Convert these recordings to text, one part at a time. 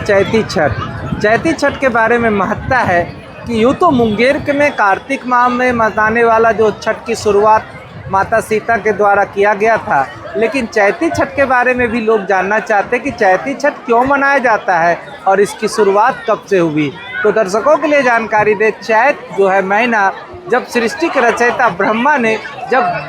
चैती छठ। चैती छठ के बारे में महत्ता है कि यूँ तो मुंगेर के में कार्तिक माह में मनाने वाला जो छठ की शुरुआत माता सीता के द्वारा किया गया था, लेकिन चैती छठ के बारे में भी लोग जानना चाहते हैं कि चैती छठ क्यों मनाया जाता है और इसकी शुरुआत कब से हुई। तो दर्शकों के लिए जानकारी दे, चैत जो है महीना, जब सृष्टि के रचयिता ब्रह्मा ने जब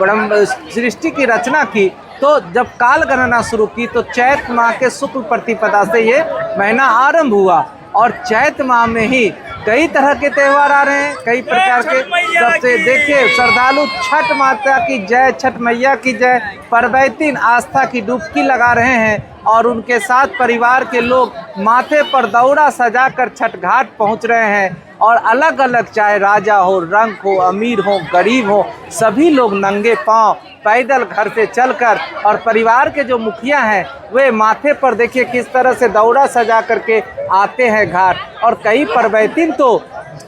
सृष्टि की रचना की तो जब काल गणना शुरू की तो चैत माह के शुक्ल प्रतिपदा से ये महीना आरंभ हुआ। और चैत माह में ही कई तरह के त्यौहार आ रहे हैं, कई प्रकार के। सबसे देखिए, श्रद्धालु छठ माता की जय, छठ मैया की जय, परवैतीन आस्था की डुबकी लगा रहे हैं और उनके साथ परिवार के लोग माथे पर दौरा सजाकर छठ घाट पहुंच रहे हैं। और अलग अलग, चाहे राजा हो, रंक हो, अमीर हो, गरीब हो, सभी लोग नंगे पांव पैदल घर से चलकर, और परिवार के जो मुखिया हैं वे माथे पर देखिए किस तरह से दौरा सजा करके आते हैं घाट। और कई परवैतीन तो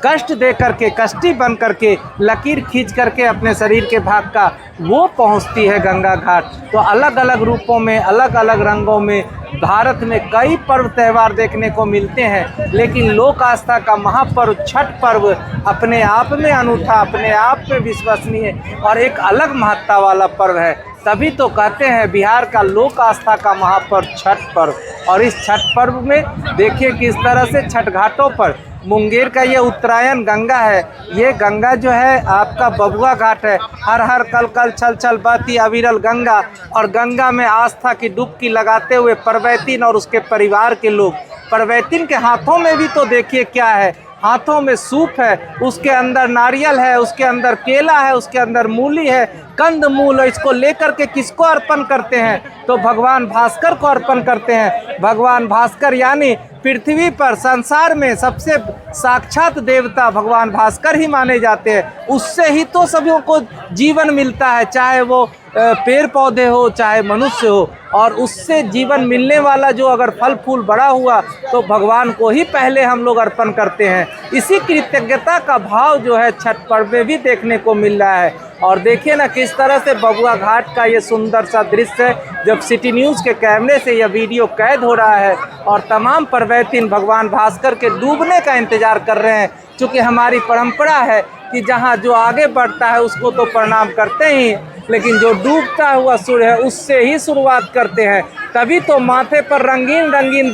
कष्ट दे करके, कष्टी बन करके, लकीर खींच करके अपने शरीर के भाग का वो पहुंचती है गंगा घाट। तो अलग अलग रूपों में, अलग अलग रंगों में भारत में कई पर्व त्यौहार देखने को मिलते हैं, लेकिन लोक आस्था का महापर्व छठ पर्व अपने आप में अनूठा, अपने आप में विश्वसनीय और एक अलग महत्ता वाला पर्व है। तभी तो कहते हैं बिहार का लोक आस्था का महापर्व छठ पर्व। और इस छठ पर्व में देखिए किस तरह से छठ घाटों पर मुंगेर का ये उत्तरायण गंगा है। ये गंगा जो है आपका बबुआ घाट है। हर हर कल कल छल छल बहती अविरल गंगा, और गंगा में आस्था की डुबकी लगाते हुए परवैतीन और उसके परिवार के लोग। परवैतीन के हाथों में भी तो देखिए क्या है, हाथों में सूप है, उसके अंदर नारियल है, उसके अंदर केला है, उसके अंदर मूली है, कंद मूल। इसको लेकर के किसको अर्पण करते हैं? तो भगवान भास्कर को अर्पण करते हैं। भगवान भास्कर यानी पृथ्वी पर, संसार में सबसे साक्षात देवता भगवान भास्कर ही माने जाते हैं। उससे ही तो सभी को जीवन मिलता है, चाहे वो पेड़ पौधे हो, चाहे मनुष्य हो। और उससे जीवन मिलने वाला जो अगर फल फूल बड़ा हुआ तो भगवान को ही पहले हम लोग अर्पण करते हैं। इसी कृतज्ञता का भाव जो है छठ पर्व में भी देखने को मिल रहा है। और देखिए ना किस तरह से बबुआ घाट का ये सुंदर सा दृश्य है, जब सिटी न्यूज़ के कैमरे से यह वीडियो कैद हो रहा है और तमाम परवैतीन भगवान भास्कर के डूबने का इंतजार कर रहे हैं। चूँकि हमारी परंपरा है कि जहाँ जो आगे बढ़ता है उसको तो प्रणाम करते ही, लेकिन जो डूबता हुआ सूर्य है उससे ही शुरुआत करते हैं। तभी तो माथे पर रंगीन रंगीन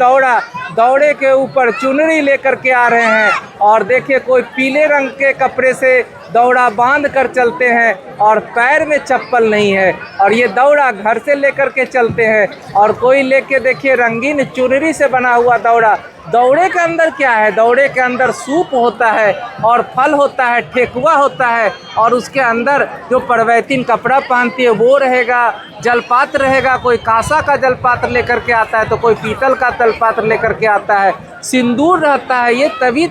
दौड़े के ऊपर चुनरी लेकर के आ रहे हैं। और देखिए कोई पीले रंग के कपड़े से दौड़ा बांध कर चलते हैं और पैर में चप्पल नहीं है, और ये दौड़ा घर से लेकर के चलते हैं। और कोई लेके देखिए रंगीन चुनरी से बना हुआ दौड़ा। दौड़े के अंदर क्या है? दौड़े के अंदर सूप होता है और फल होता है, ठेकुआ होता है, और उसके अंदर जो परवैतीन कपड़ा पहनती है वो रहेगा, जलपात्र रहेगा। कोई कांसा का जलपात्र लेकर के आता है तो कोई पीतल का जलपात्र लेकर के आता है, सिंदूर रहता है। ये तभी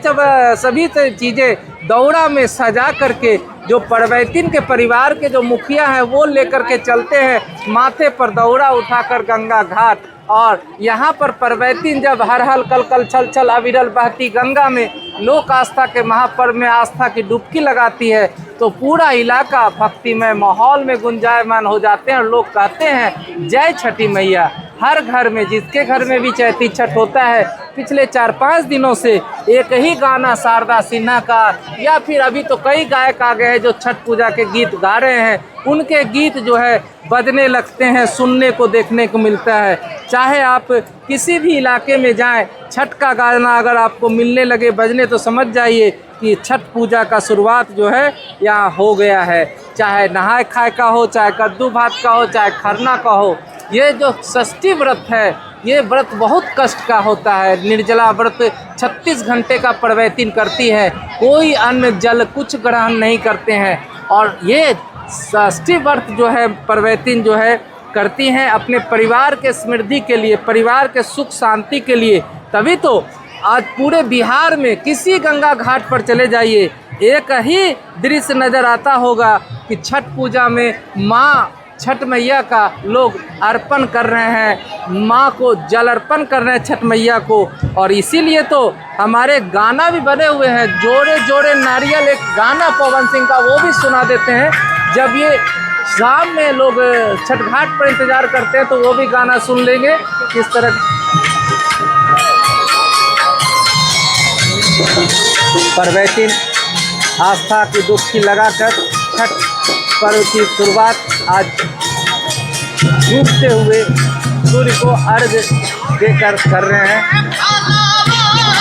सभी चीज़ें दौड़ा में सजा करके जो परवैतीन के परिवार के जो मुखिया हैं वो लेकर के चलते हैं माथे पर दौड़ा उठाकर गंगा घाट। और यहाँ पर परवैतीन जब हर हल कल कल छल छल अविरल बहती गंगा में लोक आस्था के महापर्व में आस्था की डुबकी लगाती है तो पूरा इलाका भक्तिमय माहौल में गुंजायमान हो जाते हैं। और लोग कहते हैं जय छठी मैया। हर घर में, जिसके घर में भी चैती छठ होता है, पिछले 4-5 दिनों से एक ही गाना शारदा सिन्हा का, या फिर अभी तो कई गायक आ गए हैं जो छठ पूजा के गीत गा रहे हैं, उनके गीत जो है बजने लगते हैं, सुनने को देखने को मिलता है। चाहे आप किसी भी इलाके में जाएं, छठ का गाना अगर आपको मिलने लगे बजने तो समझ जाइए कि छठ पूजा का शुरुआत जो है यहाँ हो गया है। चाहे नहाए खाए का हो, चाहे कद्दू भात का हो, चाहे खरना का हो। ये जो षष्ठी व्रत है, ये व्रत बहुत कष्ट का होता है। निर्जला व्रत 36 घंटे का परवैतीन करती है, कोई अन्न जल कुछ ग्रहण नहीं करते हैं। और ये षष्ठी व्रत जो है परवैतीन जो है करती हैं अपने परिवार के समृद्धि के लिए, परिवार के सुख शांति के लिए। तभी तो आज पूरे बिहार में किसी गंगा घाट पर चले जाइए, एक ही दृश्य नज़र आता होगा कि छठ पूजा में माँ छठ मैया का लोग अर्पण कर रहे हैं, माँ को जल अर्पण कर रहे हैं छठ मैया को। और इसीलिए तो हमारे गाना भी बने हुए हैं, जोड़े जोड़े नारियल, एक गाना पवन सिंह का, वो भी सुना देते हैं। जब ये शाम में लोग छठ घाट पर इंतज़ार करते हैं तो वो भी गाना सुन लेंगे किस तरह। परवैतीन आस्था की डुबकी लगाकर छठ पर्व की शुरुआत आज डूबते हुए सूर्य को अर्घ देकर कर रहे हैं।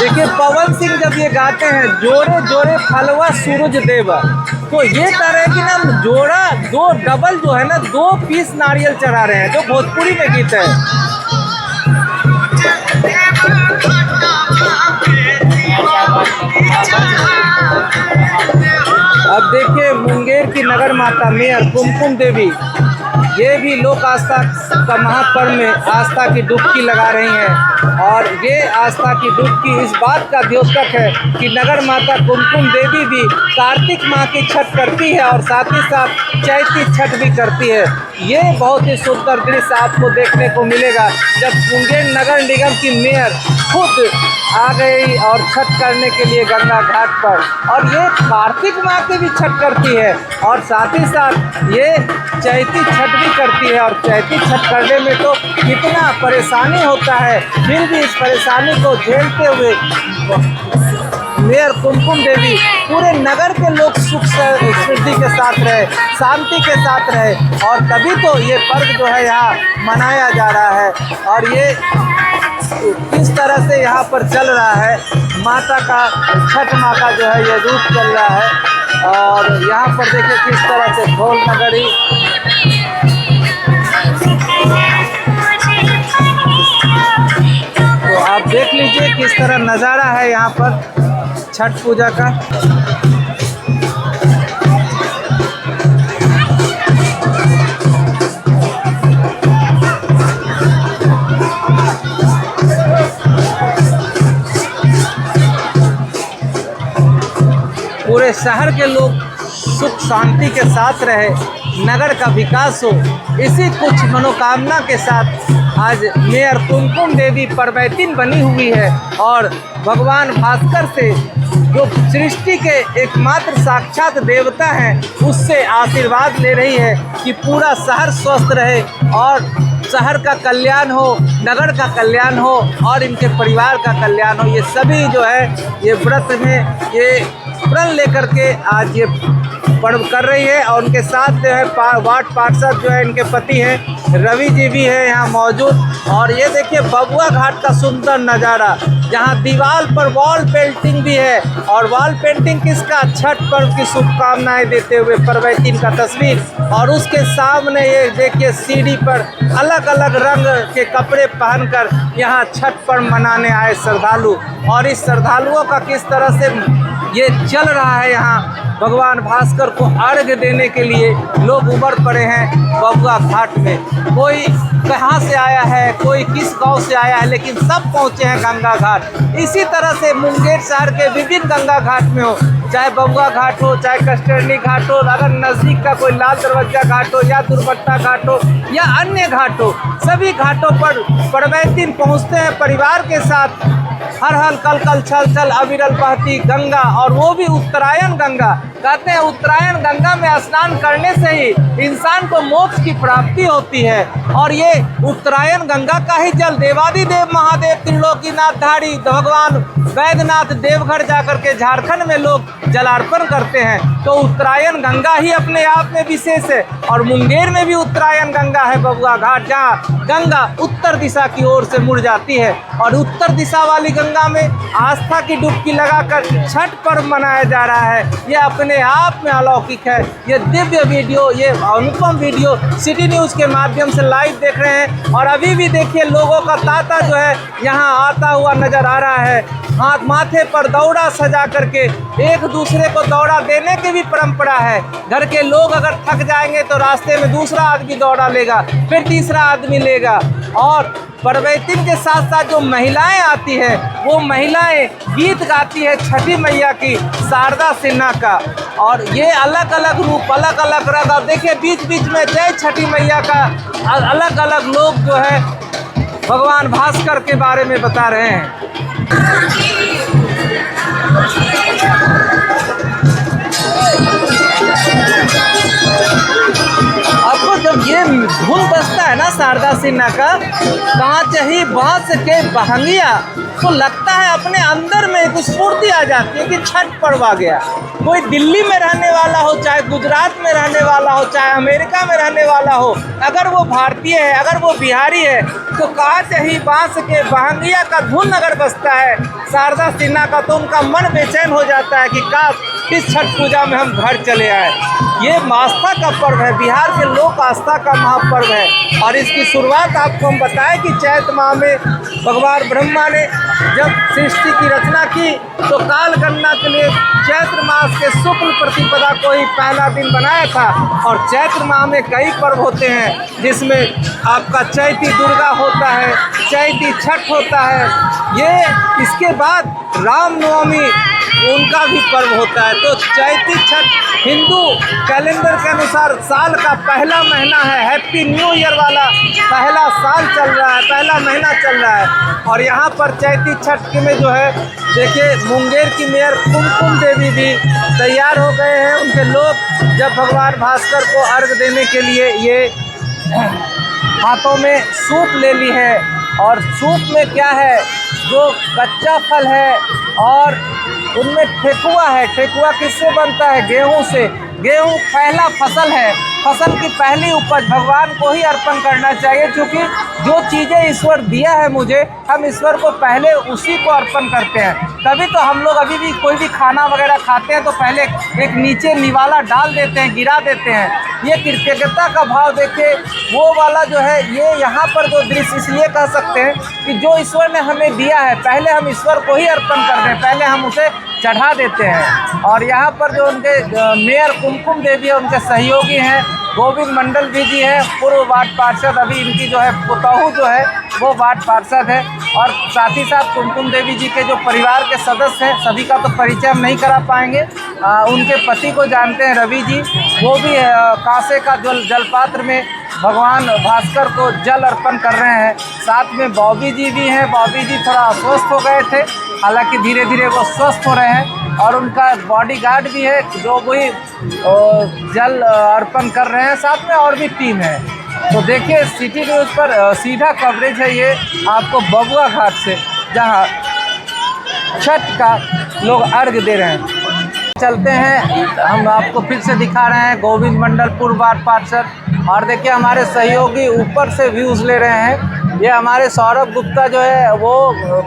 देखिए पवन सिंह जब ये गाते हैं जोरे जोरे फलवा सूरज देव, तो ये कह रहे हैं कि ना जोड़ा दो डबल जो है ना 2 पीस नारियल चढ़ा रहे हैं, जो भोजपुरी में गीत है। अब देखिए मुंगेर की नगर माता मेयर कुमकुम देवी ये भी लोक आस्था का महापर्व में आस्था की डुबकी लगा रही हैं, और ये आस्था की डुबकी इस बात का द्योतक है कि नगर माता कुमकुम देवी भी कार्तिक माह की छठ करती है और साथ ही साथ चैती छठ भी करती है। ये बहुत ही सुंदर दृश्य आपको देखने को मिलेगा जब मुंगेर नगर निगम की मेयर खुद आ गई और छठ करने के लिए गंगा घाट पर, और ये कार्तिक माह की भी छठ करती है और साथ ही साथ ये चैती छठ भी करती है। और चैती छठ करने में तो कितना परेशानी होता है, फिर भी इस परेशानी को झेलते हुए मेयर कुमकुम देवी पूरे नगर के लोग सुख समृद्धि के साथ रहे, शांति के साथ रहे, और तभी तो ये पर्व जो है यहाँ मनाया जा रहा है। और ये किस तरह से यहाँ पर चल रहा है माता का, छठ माँ का जो है ये रूप चल रहा है। और यहाँ पर देखिए किस तरह से ढोल नगरी तो आप देख लीजिए किस तरह नज़ारा है यहाँ पर छठ पूजा का। पूरे शहर के लोग सुख शांति के साथ रहे, नगर का विकास हो, इसी कुछ मनोकामना के साथ आज मेयर कुमकुम देवी परवैतीन बनी हुई है और भगवान भास्कर से जो सृष्टि के एकमात्र साक्षात देवता हैं उससे आशीर्वाद ले रही है कि पूरा शहर स्वस्थ रहे और शहर का कल्याण हो, नगर का कल्याण हो और इनके परिवार का कल्याण हो। ये सभी जो है ये व्रत में ये प्रण लेकर के आज ये पर्व कर रही है। और उनके साथ जो है वार्ड पार्षद जो है इनके पति हैं रवि जी भी है यहाँ मौजूद। और ये देखिए बबुआ घाट का सुंदर नज़ारा, जहाँ दीवार पर वॉल पेंटिंग भी है, और वॉल पेंटिंग किसका, छठ पर्व की शुभकामनाएं देते हुए परवैतीन का तस्वीर। और उसके सामने ये देखिए सीढ़ी पर अलग अलग रंग के कपड़े पहनकर यहाँ छठ पर्व मनाने आए श्रद्धालु, और इस श्रद्धालुओं का किस तरह से ये चल रहा है यहाँ भगवान भास्कर को अर्घ देने के लिए लोग उमड़ पड़े हैं बबुआ घाट में। कोई कहाँ से आया है, कोई किस गांव से आया है, लेकिन सब पहुँचे हैं गंगा घाट। इसी तरह से मुंगेर शहर के विभिन्न गंगा घाट में हो, चाहे बबुआ घाट हो, चाहे कस्टर्नी घाट हो, अगर नज़दीक का कोई लाल दरवाजा घाट हो या दुर्घटना घाट हो या अन्य घाट हो, सभी घाटों पर परवैतीन पहुँचते हैं परिवार के साथ। हर हल कल कल छल छल अविरल बहती गंगा, और वो भी उत्तरायण गंगा। कहते हैं उत्तरायण गंगा में स्नान करने से ही इंसान को मोक्ष की प्राप्ति होती है। और ये उत्तरायण गंगा का ही जल देवादिदेव महादेव त्रिलोकीनाथ धारी भगवान वैद्यनाथ देवघर जाकर के झारखंड में लोग जलार्पण करते हैं। तो उत्तरायण गंगा ही अपने आप में विशेष है। और मुंगेर में भी उत्तरायण गंगा है बबुआ घाट, जहाँ गंगा उत्तर दिशा की ओर से मुड़ जाती है, और उत्तर दिशा वाली गंगा में आस्था की डुबकी लगाकर छठ पर्व मनाया जा रहा है। ये अपने आप में अलौकिक है। ये दिव्य वीडियो, ये अनुपम वीडियो सिटी न्यूज़ के माध्यम से लाइव देख रहे हैं। और अभी भी देखिए लोगों का तांता जो है यहाँ आता हुआ नजर आ रहा है। हाथ माथे पर दौड़ा सजा करके एक दूसरे को दौड़ा देने की भी परंपरा है। घर के लोग अगर थक जाएंगे तो रास्ते में दूसरा आदमी दौड़ा लेगा, फिर तीसरा आदमी लेगा। और परवैतीन के साथ साथ जो महिलाएं आती है वो महिलाएं गीत गाती है छठी मैया की, शारदा सिन्हा का। और ये अलग अलग रूप, अलग अलग रंग, और देखिए बीच बीच में जय छठी मैया का अलग अलग लोग जो है भगवान भास्कर के बारे में बता रहे हैं। आपको जब ये धुन बजता है ना शारदा सिन्हा का, कांच ही बांस के बहंगिया तो लगता है अपने अंदर में एक स्फूर्ति आ जाती है कि छठ पर्व आ गया। कोई दिल्ली में रहने वाला हो, चाहे गुजरात में रहने वाला हो, चाहे अमेरिका में रहने वाला हो, अगर वो भारतीय है, अगर वो बिहारी है, तो काश यही बांस के बहंगिया का धुन अगर बजता है शारदा सिन्हा का, तो उनका मन बेचैन हो जाता है कि काश इस छठ पूजा में हम घर चले आए। ये आस्था का पर्व है, बिहार के लोक आस्था का महापर्व है। और इसकी शुरुआत आपको हम बताएं कि चैत माह में भगवान ब्रह्मा ने जब सृष्टि की रचना की तो काल गणना के लिए चैत्र मास के शुक्ल प्रतिपदा को ही पहला दिन बनाया था। और चैत्र माह में कई पर्व होते हैं, जिसमें आपका चैती दुर्गा होता है, चैती छठ होता है, ये इसके बाद रामनवमी उनका भी पर्व होता है। तो चैती छठ हिंदू कैलेंडर के अनुसार साल का पहला महीना है, हैप्पी न्यू ईयर वाला पहला साल चल रहा है, पहला महीना चल रहा है। और यहाँ पर चैती छठ में जो है देखिए मुंगेर की मेयर कुमकुम देवी भी तैयार हो गए हैं। उनके लोग जब भगवान भास्कर को अर्घ देने के लिए ये हाथों में सूप ले ली है। और सूप में क्या है, जो कच्चा फल है और उनमें ठेकुआ है। ठेकुआ किससे बनता है? गेहूं से। गेहूं पहला फसल है, फसल की पहली उपज भगवान को ही अर्पण करना चाहिए, क्योंकि जो चीज़ें ईश्वर दिया है मुझे, हम ईश्वर को पहले उसी को अर्पण करते हैं। तभी तो हम लोग अभी भी कोई भी खाना वगैरह खाते हैं तो पहले एक नीचे निवाला डाल देते हैं, गिरा देते हैं। ये कृतज्ञता का भाव देखिए, वो वाला जो है, ये यहाँ पर जो दृश्य इसलिए कह सकते हैं कि जो ईश्वर ने हमें दिया है पहले हम ईश्वर को ही अर्पण कर दें, पहले हम उसे चढ़ा देते हैं। और यहाँ पर जो उनके मेयर कुमकुम देवी है, उनके सहयोगी हैं गोविंद मंडल जी हैं, पूर्व वार्ड पार्षद, अभी इनकी जो है पुतोहू जो है वो वार्ड पार्षद है। और साथ ही साथ कुमकुम देवी जी के जो परिवार के सदस्य हैं, सभी का तो परिचय हम नहीं करा पाएंगे। उनके पति को जानते हैं रवि जी, वो भी कांसे का जलपात्र में भगवान भास्कर को जल अर्पण कर रहे हैं। साथ में बॉबी जी भी हैं। बॉबी जी थोड़ा अस्वस्थ हो गए थे, हालांकि धीरे धीरे वो स्वस्थ हो रहे हैं। और उनका बॉडीगार्ड भी है जो वही जल अर्पण कर रहे हैं, साथ में और भी टीम है। तो देखिए सिटी न्यूज़ पर सीधा कवरेज है ये आपको बबुआ घाट से, जहां छठ का लोग अर्घ दे रहे हैं। चलते हैं, हम आपको फिर से दिखा रहे हैं गोविंद मंडल पूर्व वार्ड पार्षद। और देखिए हमारे सहयोगी ऊपर से व्यूज़ ले रहे हैं। ये हमारे सौरभ गुप्ता जो है वो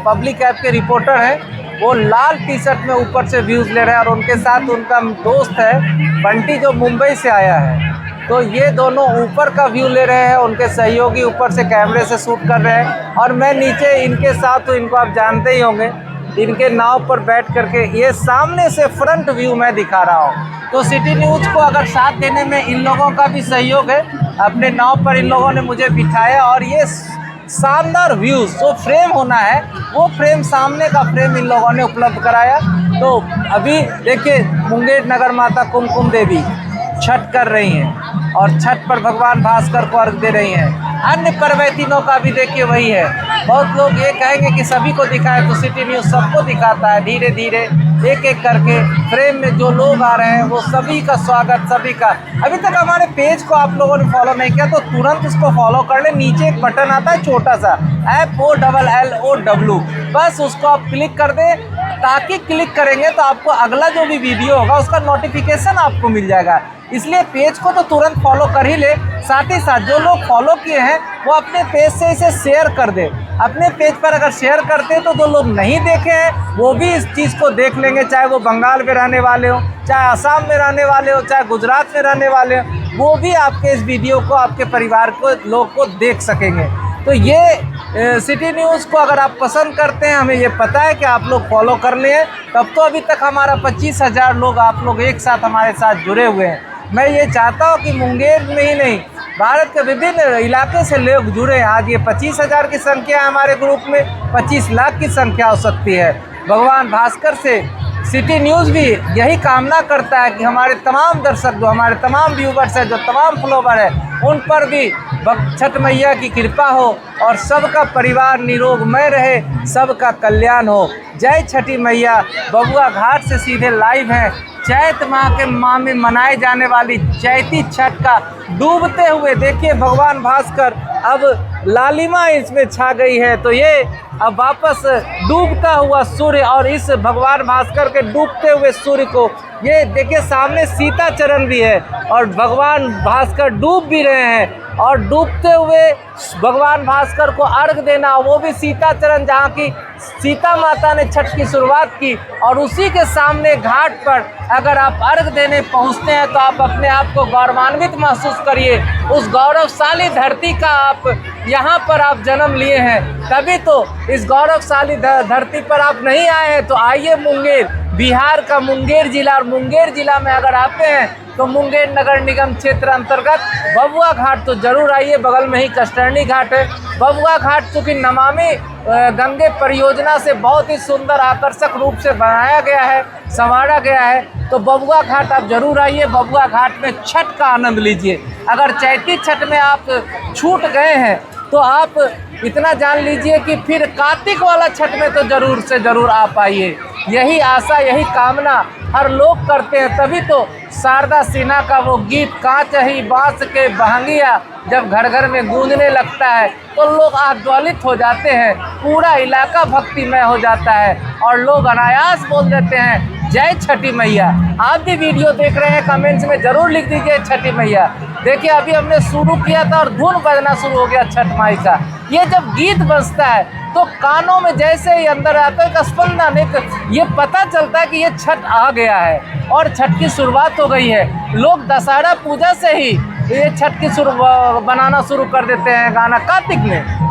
पब्लिक ऐप के रिपोर्टर हैं, वो लाल टी शर्ट में ऊपर से व्यूज़ ले रहे हैं। और उनके साथ उनका दोस्त है बंटी जो मुंबई से आया है। तो ये दोनों ऊपर का व्यू ले रहे हैं, उनके सहयोगी ऊपर से कैमरे से शूट कर रहे हैं। और मैं नीचे इनके साथ हूँ, इनको आप जानते ही होंगे, इनके नाव पर बैठ करके ये सामने से फ्रंट व्यू मैं दिखा रहा हूँ। तो सिटी न्यूज़ को अगर साथ देने में इन लोगों का भी सहयोग है। अपने नाव पर इन लोगों ने मुझे बिठाया और ये शानदार व्यूज़ जो फ्रेम होना है वो फ्रेम, सामने का फ्रेम इन लोगों ने उपलब्ध कराया। तो अभी देखिए मुंगेर नगर माता कुमकुम देवी छठ कर रही हैं और छठ पर भगवान भास्कर को अर्घ दे रही हैं। अन्य पर्वतीनों का भी देखिए वही है। बहुत लोग ये कहेंगे कि सभी को दिखाए, तो सिटी न्यूज़ सबको दिखाता है। धीरे धीरे एक एक करके फ्रेम में जो लोग आ रहे हैं वो सभी का स्वागत, सभी का। अभी तक हमारे पेज को आप लोगों ने फॉलो नहीं किया तो तुरंत उसको फॉलो कर लें। नीचे एक बटन आता है छोटा सा FOLLOW, बस उसको आप क्लिक कर दें, ताकि क्लिक करेंगे तो आपको अगला जो भी वीडियो होगा उसका नोटिफिकेशन आपको मिल जाएगा। इसलिए पेज को तो तुरंत फॉलो कर ही ले। साथ ही साथ जो लोग फॉलो किए हैं वो अपने पेज से इसे शेयर कर दे। अपने पेज पर अगर शेयर करते हैं तो जो लोग नहीं देखे हैं वो भी इस चीज़ को देख लेंगे, चाहे वो बंगाल में रहने वाले हो, चाहे असम में रहने वाले हो, चाहे गुजरात में रहने वाले हो, वो भी आपके इस वीडियो को, आपके परिवार को, लोग को देख सकेंगे। तो ये सिटी न्यूज़ को अगर आप पसंद करते हैं, हमें ये पता है कि आप लोग फॉलो कर लिए, तब तो अभी तक हमारा 25,000 लोग, आप लोग एक साथ हमारे साथ जुड़े हुए हैं। मैं ये चाहता हूँ कि मुंगेर में ही नहीं, भारत के विभिन्न इलाके से लोग जुड़े हैं। आज ये 25,000 की संख्या है, हमारे ग्रुप में 25 लाख की संख्या हो सकती है। भगवान भास्कर से सिटी न्यूज़ भी यही कामना करता है कि हमारे तमाम दर्शक, जो हमारे तमाम व्यूवर्स हैं, जो तमाम फॉलोवर हैं, उन पर भी छठ मैया की कृपा हो और सबका परिवार निरोगमय रहे, सबका कल्याण हो। जय छठी मैया। बबुआ घाट से सीधे लाइव हैं। चैत माह में मनाए जाने वाली चैती छठ का डूबते हुए देखिए भगवान भास्कर, अब लालिमा इसमें छा गई है। तो ये अब वापस डूबता हुआ सूर्य और इस भगवान भास्कर के डूबते हुए सूर्य को, ये देखिए सामने सीता चरण भी है और भगवान भास्कर डूब भी रहे हैं और डूबते हुए भगवान भास्कर को अर्घ देना, वो भी सीता चरण जहाँ की सीता माता ने छठ की शुरुआत की, और उसी के सामने घाट पर अगर आप अर्घ देने पहुँचते हैं तो आप अपने आप को गौरवान्वित महसूस करिए। उस गौरवशाली धरती का आप यहाँ पर आप जन्म लिए हैं, तभी तो इस गौरवशाली धरती पर आप नहीं आए हैं। तो आइए मुंगेर, बिहार का मुंगेर जिला, और मुंगेर जिला में अगर आते हैं तो मुंगेर नगर निगम क्षेत्र अंतर्गत बबुआ घाट तो जरूर आइए, बगल में ही कष्टर्नी घाट है। बबुआ घाट चूँकि नमामि गंगे परियोजना से बहुत ही सुंदर आकर्षक रूप से बनाया गया है, संवारा गया है, तो बबुआ घाट आप जरूर आइए। बबुआ घाट में छठ का आनंद लीजिए। अगर चैती छठ में आप छूट गए हैं तो आप इतना जान लीजिए कि फिर कार्तिक वाला छठ में तो ज़रूर से ज़रूर आप आइए। यही आशा, यही कामना हर लोग करते हैं, तभी तो शारदा सिन्हा का वो गीत कांच ही बांस के बहंगिया जब घर घर में गूंजने लगता है तो लोग आह्लादित हो जाते हैं, पूरा इलाका भक्तिमय हो जाता है और लोग अनायास बोल देते हैं जय छठी मैया। आप भी वीडियो देख रहे हैं, कमेंट्स में ज़रूर लिख दीजिए छठी मैया। देखिए अभी हमने शुरू किया था और धुन बजना शुरू हो गया छठ माई का। ये जब गीत बजता है तो कानों में जैसे ही अंदर आता है एक स्पंदन, एक ये पता चलता है कि ये छठ आ गया है और छठ की शुरुआत हो गई है। लोग दशहरा पूजा से ही ये छठ की बनाना शुरू कर देते हैं गाना कार्तिक में।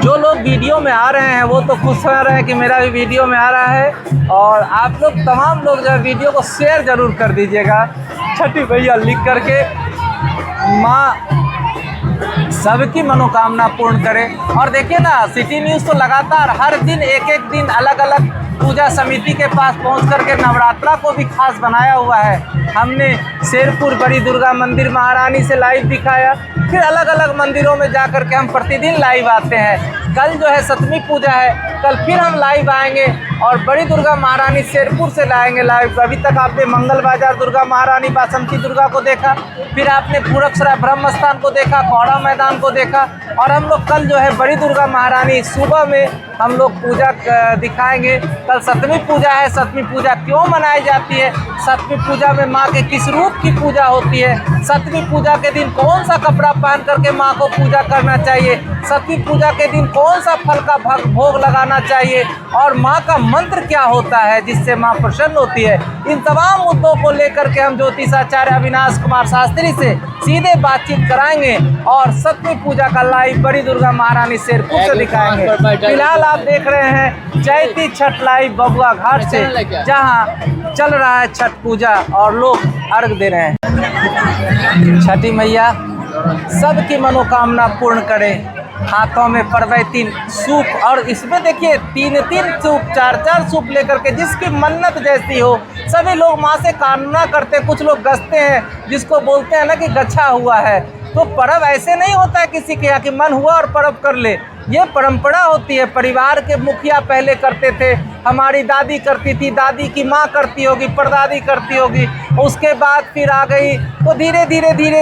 जो लोग वीडियो में आ रहे हैं वो तो खुश हो रहे हैं कि मेरा भी वीडियो में आ रहा है, और आप लोग तमाम लोग जो है वीडियो को शेयर ज़रूर कर दीजिएगा। छठी मैया लिख करके, माँ सबकी मनोकामना पूर्ण करे। और देखिए ना, सिटी न्यूज़ तो लगातार हर दिन एक एक दिन अलग अलग पूजा समिति के पास पहुंच करके नवरात्रा को भी खास बनाया हुआ है। हमने शेरपुर बड़ी दुर्गा मंदिर महारानी से लाइव दिखाया, फिर अलग अलग मंदिरों में जा कर के हम प्रतिदिन लाइव आते हैं। कल जो है सप्तमी पूजा है, कल फिर हम लाइव आएंगे और बड़ी दुर्गा महारानी शेरपुर से लाएंगे लाइव। अभी तक आपने मंगल बाजार दुर्गा महारानी बासंती दुर्गा को देखा, फिर आपने पूरबसराय ब्रह्म स्थान को देखा, कौड़ा मैदान को देखा, और हम लोग कल जो है बड़ी दुर्गा महारानी सुबह में हम लोग पूजा दिखाएंगे। कल सप्तमी पूजा है। सप्तमी पूजा क्यों मनाई जाती है, सप्तमी पूजा में माँ के किस रूप की पूजा होती है, सप्तमी पूजा के दिन कौन सा कपड़ा पहन करके माँ को पूजा करना चाहिए, सप्तमी पूजा के दिन कौन सा फल का भोग लगाना चाहिए, और माँ का मंत्र क्या होता है जिससे माँ प्रसन्न होती है, इन तमाम मुद्दों को लेकर के हम ज्योतिषाचार्य अविनाश कुमार शास्त्री से सीधे बातचीत कराएंगे और सप्तमी पूजा का लाइव बड़ी दुर्गा महारानी शेरपुर से दिखाएंगे। फिलहाल आप देख रहे हैं चैती छठ लाइव बबुआ घाट से, जहां चल रहा है छठ पूजा और लोग अर्घ दे रहे हैं। छठी मैया सबकी मनोकामना पूर्ण करें। हाथों में परवैतीन सूप, और इसमें देखिए 3-3 सूप 4-4 सूप लेकर के जिसकी मन्नत जैसी हो सभी लोग माँ से कामना करते हैं। कुछ लोग गसते हैं, जिसको बोलते हैं ना कि गच्छा हुआ है। तो पर्व ऐसे नहीं होता है किसी के यहाँ कि मन हुआ और पर्व कर ले, ये परंपरा होती है। परिवार के मुखिया पहले करते थे, हमारी दादी करती थी, दादी की माँ करती होगी, परदादी करती होगी, उसके बाद फिर आ गई, तो धीरे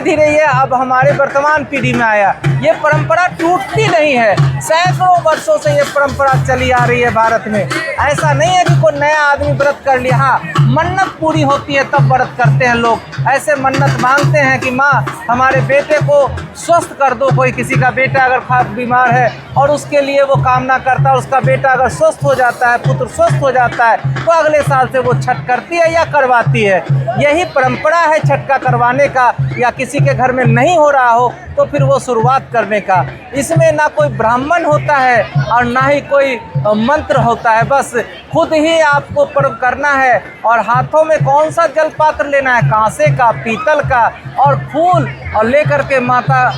धीरे ये अब हमारे वर्तमान पीढ़ी में आया। ये परंपरा टूटती नहीं है, सैकड़ों वर्षों से ये परंपरा चली आ रही है भारत में। ऐसा नहीं है कि कोई नया आदमी व्रत कर लिया, हाँ मन्नत पूरी होती है तब व्रत करते हैं लोग। ऐसे मन्नत मांगते हैं कि माँ हमारे बेटे को स्वस्थ कर दो। कोई किसी का बेटा अगर बीमार है और उसके लिए वो कामना करता है, उसका बेटा अगर स्वस्थ हो जाता है, पुत्र स्वस्थ हो जाता है, तो अगले साल से वो छठ करती है या करवाती है। यही परंपरा है छठ का करवाने का, या किसी के घर में नहीं हो रहा हो तो फिर वो शुरुआत करने का। इसमें ना कोई ब्राह्मण होता है और ना ही कोई मंत्र होता है, बस खुद ही आपको पर्व करना है। और हाथों में कौन सा जल पात्र लेना है, कांसे का, पीतल का, और फूल और लेकर के माता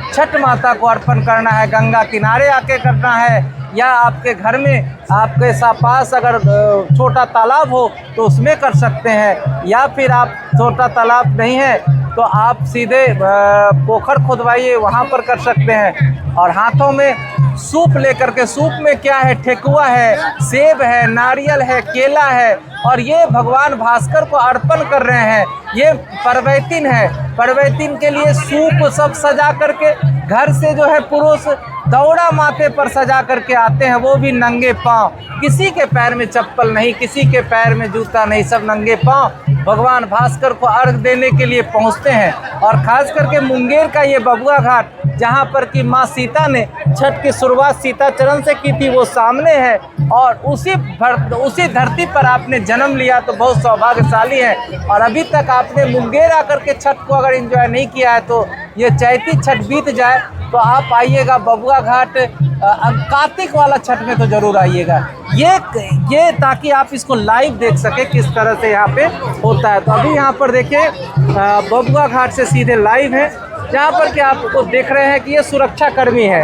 छठ माता को अर्पण करना है। गंगा किनारे आके करना है या आपके घर में आपके पास अगर छोटा तालाब हो तो उसमें कर सकते हैं, या फिर आप छोटा तालाब नहीं है तो आप सीधे पोखर खुदवाइए, वहाँ पर कर सकते हैं। और हाथों में सूप लेकर के, सूप में क्या है, ठेकुआ है, सेब है, नारियल है, केला है, और ये भगवान भास्कर को अर्पण कर रहे हैं। ये परवैतिन है, परवैतिन के लिए सूप सब सजा करके घर से जो है पुरुष दौड़ा माथे पर सजा करके आते हैं, वो भी नंगे पांव, किसी के पैर में चप्पल नहीं, किसी के पैर में जूता नहीं, सब नंगे पांव भगवान भास्कर को अर्घ देने के लिए पहुंचते हैं। और खास करके मुंगेर का ये बबुआ घाट, जहां पर कि माँ सीता ने छठ की शुरुआत सीता चरण से की थी, वो सामने है, और उसी धरती पर आपने जन्म लिया तो बहुत सौभाग्यशाली है। और अभी तक आपने मुंगेर आकर के छठ को अगर एंजॉय नहीं किया है तो ये चैती छठ बीत जाए तो आप आइएगा बबुआ घाट, कार्तिक वाला छठ में तो ज़रूर आइएगा। ये ताकि आप इसको लाइव देख सके किस तरह से यहाँ पे होता है। तो अभी यहाँ पर देखिए बबुआ घाट से सीधे लाइव है, जहाँ पर कि आपको देख रहे हैं कि ये सुरक्षा कर्मी है।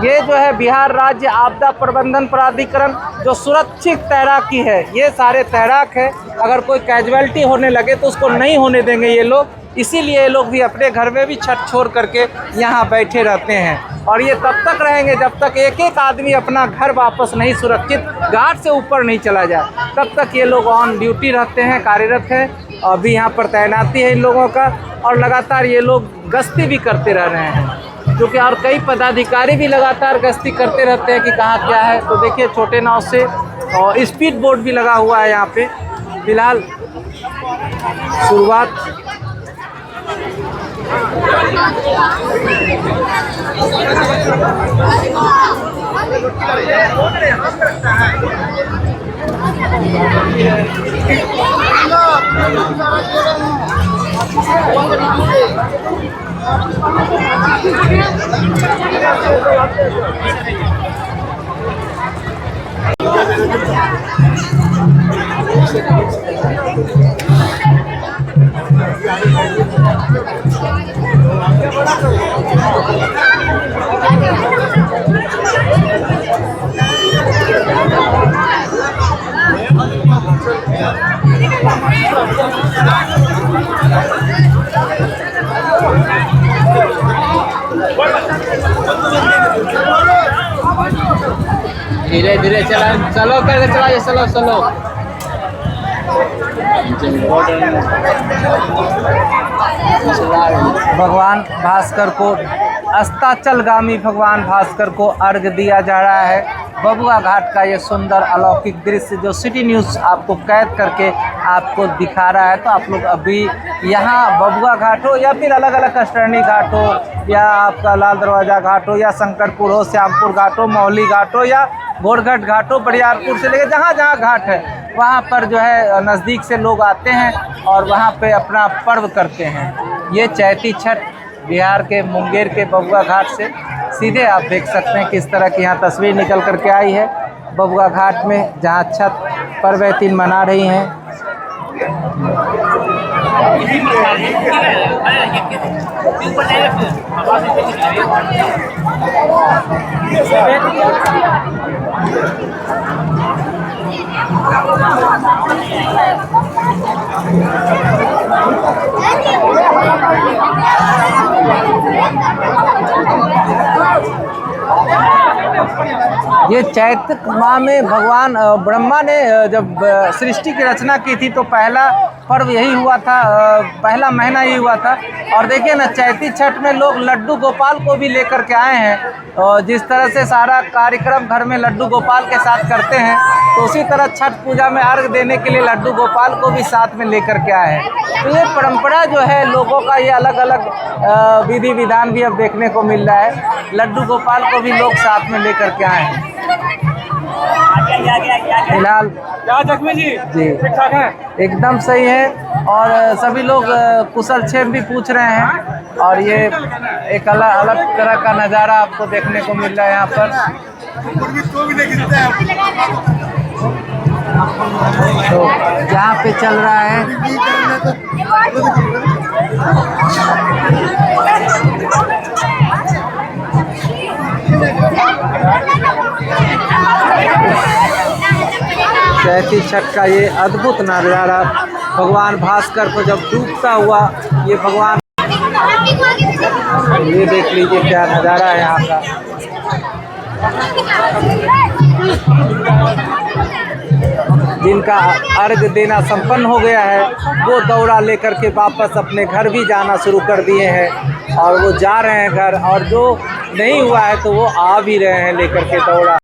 ये जो है बिहार राज्य आपदा प्रबंधन प्राधिकरण जो सुरक्षित तैराकी है, ये सारे तैराक है। अगर कोई कैजुअलिटी होने लगे तो उसको नहीं होने देंगे ये लोग, इसीलिए ये लोग भी अपने घर में भी छठ छोड़ करके यहाँ बैठे रहते हैं। और ये तब तक रहेंगे जब तक एक एक आदमी अपना घर वापस नहीं सुरक्षित घाट से ऊपर नहीं चला जाए, तब तक ये लोग ऑन ड्यूटी रहते हैं, कार्यरत हैं। अभी यहाँ पर तैनाती है इन लोगों का, और लगातार ये लोग गश्ती भी करते रह रहे हैं, क्योंकि और कई पदाधिकारी भी लगातार गश्ती करते रहते हैं कि कहाँ क्या है। तो देखिए छोटे नाव से, और स्पीड बोट भी लगा हुआ है यहाँ पे। फिलहाल शुरुआत धीरे धीरे चलो करके चलाइए, स्लो। भगवान भास्कर को, अस्ताचलगामी भगवान भास्कर को अर्घ दिया जा रहा है। बबुआ घाट का ये सुंदर अलौकिक दृश्य जो सिटी न्यूज़ आपको कैद करके आपको दिखा रहा है। तो आप लोग अभी यहाँ बबुआ घाट हो, या फिर अलग अलग कष्टर्णी घाट हो, या आपका लाल दरवाज़ा घाट हो, या शंकरपुर हो, श्यामपुर घाट हो, मौली घाट हो, या घोड़घट घाट हो, बरियारपुर से लेकर जहाँ जहाँ घाट है वहाँ पर जो है नज़दीक से लोग आते हैं और वहाँ पे अपना पर्व करते हैं। ये चैती छठ बिहार के मुंगेर के बबुआ घाट से सीधे आप देख सकते हैं किस तरह की यहाँ तस्वीर निकल करके आई है बबुआ घाट में, जहाँ छठ परवैतिन मना रही हैं। ये चैत्र माह में भगवान ब्रह्मा ने जब सृष्टि की रचना की थी तो पहला पर्व यही हुआ था, पहला महीना यही हुआ था। और देखिए ना, चैती छठ में लोग लड्डू गोपाल को भी लेकर के आए हैं। और जिस तरह से सारा कार्यक्रम घर में लड्डू गोपाल के साथ करते हैं, तो उसी तरह छठ पूजा में अर्घ देने के लिए लड्डू गोपाल को भी साथ में लेकर के आए हैं। तो ये परंपरा जो है लोगों का, ये अलग अलग विधि विधान भी अब देखने को मिल रहा है। लड्डू गोपाल को भी लोग साथ में लेकर के आए हैं। फिलहाल जी ठीक ठाक है, एकदम सही है। और सभी लोग कुशल क्षेम भी पूछ रहे हैं। और ये एक अलग तरह का नज़ारा आपको देखने को मिल रहा है यहाँ पर। तो जहाँ पे चल रहा है चैती छठ का ये अद्भुत नज़ारा, भगवान भास्कर को जब डूबता हुआ ये भगवान, ये देख लीजिए क्या नज़ारा है यहाँ का। जिनका अर्घ देना संपन्न हो गया है वो दौड़ा लेकर के वापस अपने घर भी जाना शुरू कर दिए हैं और वो जा रहे हैं घर, और जो नहीं हुआ है तो वो आ भी रहे हैं लेकर के दौड़ा।